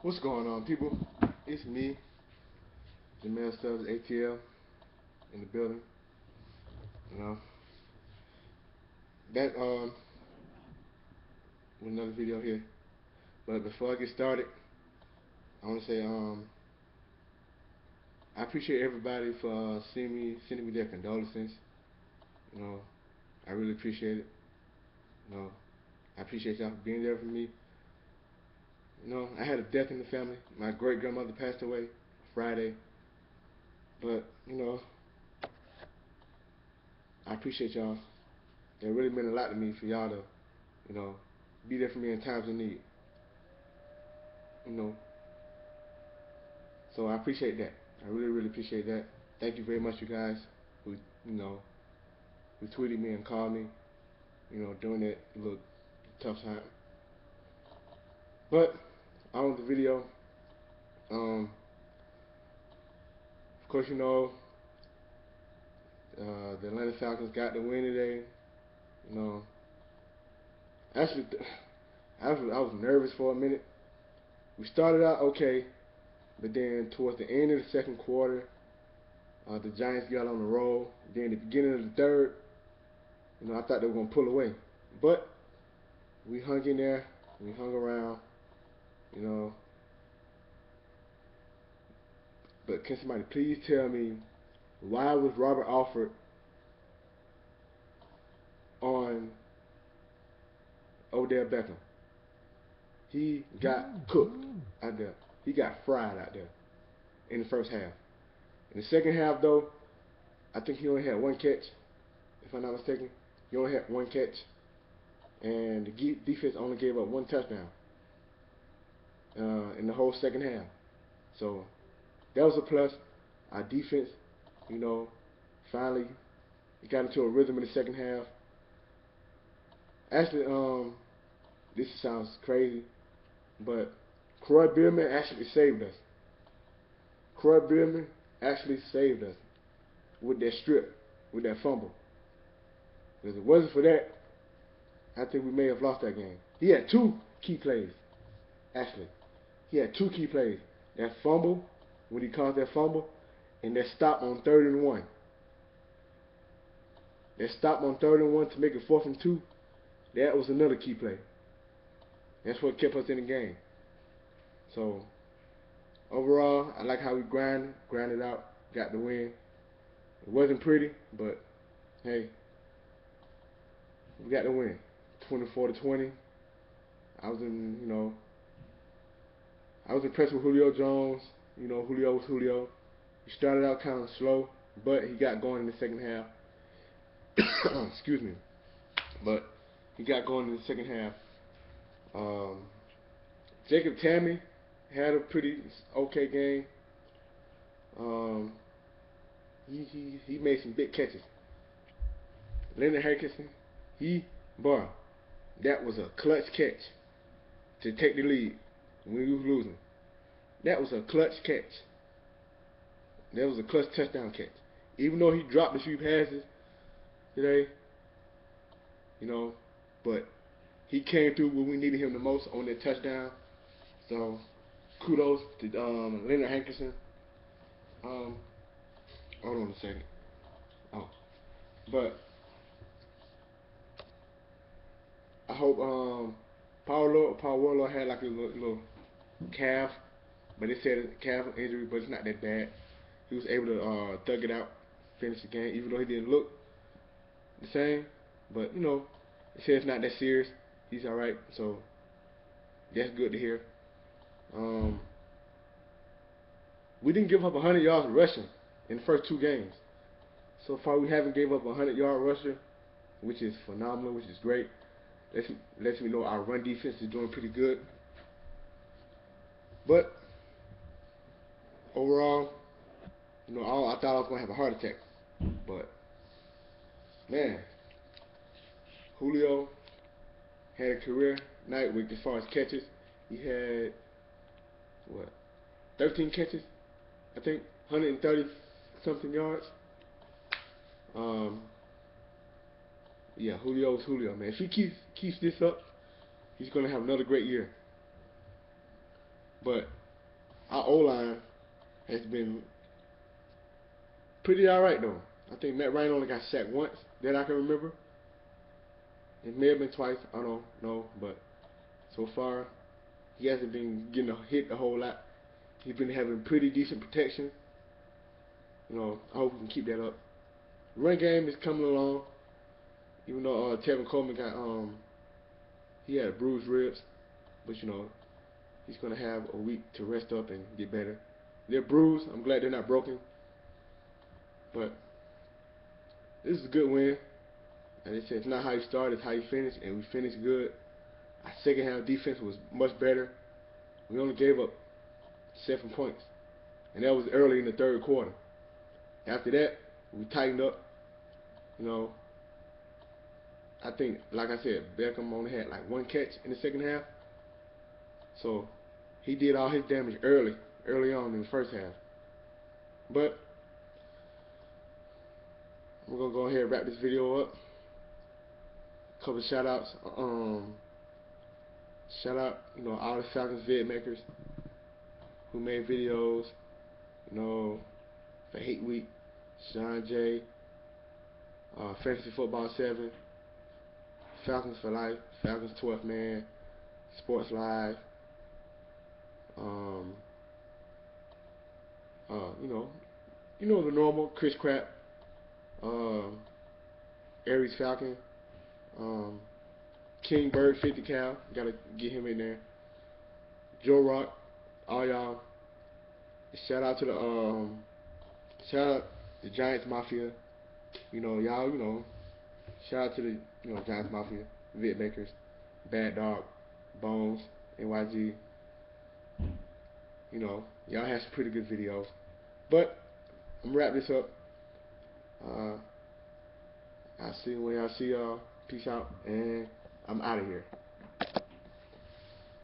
What's going on, people? It's me, Jamel Stubbs, ATL, in the building. You know that with another video here. But before I get started, I want to say I appreciate everybody for sending me their condolences. You know, I really appreciate it. You know, I appreciate y'all for being there for me. You know, I had a death in the family. My great grandmother passed away Friday, but I appreciate y'all. It really meant a lot to me for y'all to, you know, be there for me in times of need. You know, so I appreciate that. I really, really appreciate that. Thank you very much, you guys, who who tweeted me and called me, during that little tough time. But on with the video. Of course, the Atlanta Falcons got the win today. You know, actually, I was nervous for a minute. We started out okay, but then towards the end of the second quarter, the Giants got on the roll. Then at the beginning of the third, I thought they were gonna pull away, but we hung in there. We hung around. You know, but can somebody please tell me why was Robert Alford on Odell Beckham? He got cooked out there. He got fried out there in the first half. In the second half, though, I think he only had one catch, if I'm not mistaken. He only had one catch, and the defense only gave up one touchdown in the whole second half. So that was a plus. Our defense, finally got into a rhythm in the second half. Actually, this sounds crazy, but Croy Bierman actually saved us. Croy Bierman actually saved us with that strip, with that fumble. Because if it wasn't for that, I think we may have lost that game. He had two key plays, actually. He had two key plays. That fumble, when he caused that fumble, and that stop on 3rd and 1. That stop on 3rd and 1 to make it 4th and 2, that was another key play. That's what kept us in the game. So, overall, I like how we grinded out, got the win. It wasn't pretty, but hey, we got the win. 24-20. I was I was impressed with Julio Jones. Julio was Julio. He started out kind of slow, but he got going in the second half. Excuse me. But he got going in the second half. Jacob Tammy had a pretty okay game. He made some big catches. Leonard Hankerson, that was a clutch catch to take the lead when we was losing. That was a clutch catch. That was a clutch touchdown catch. Even though he dropped a few passes today, but he came through when we needed him the most on that touchdown. So kudos to Leonard Hankerson. Hold on a second. Oh, but I hope Paul Warlord had like a little calf, but they said a calf injury, but it's not that bad. He was able to thug it out, finish the game, even though he didn't look the same. But they said it's not that serious. He's all right, so that's good to hear. We didn't give up 100 yards rushing in the first two games. So far, we haven't gave up a 100-yard rusher, which is phenomenal, which is great. Lets me know our run defense is doing pretty good. But overall, I thought I was gonna have a heart attack. But man, Julio had a career night with as far as catches. He had 13 catches, I think, 130 something yards. Yeah, Julio's Julio, man. If he keeps this up, he's gonna have another great year. But our O-line has been pretty alright though. I think Matt Ryan only got sacked once that I can remember. It may have been twice, I don't know, but so far he hasn't been getting hit a whole lot. He's been having pretty decent protection. You know, I hope we can keep that up. Run game is coming along, even though Tevin Coleman got he had bruised ribs, but you know he's gonna have a week to rest up and get better. They're bruised. I'm glad they're not broken, but this is a good win. And they said it's not how you start, it's how you finish, and we finished good. Our second half defense was much better. We only gave up 7 points, and that was early in the third quarter. After that, we tightened up. You know, I think, like I said, Beckham only had like 1 catch in the second half, so he did all his damage early on in the first half. But we're gonna go ahead and wrap this video up. Couple shout outs. Shout out, you know, all the Falcons vid makers who made videos, you know, for Hate Week, Sean J, Fantasy Football 7, Falcons for Life, Falcons 12th Man, Sports Live, you know the normal, Chris Crap, Aries Falcon, King Bird 50 Cal, gotta get him in there. Joe Rock, all y'all. Shout out to the Giants Mafia. You know, y'all, you know, shout out to the, you know, Giants Mafia, vid makers, Bad Dog, Bones, NYG. You know, y'all have some pretty good videos. But I'm gonna wrap this up. I'll see you when y'all see y'all. Peace out, and I'm out of here.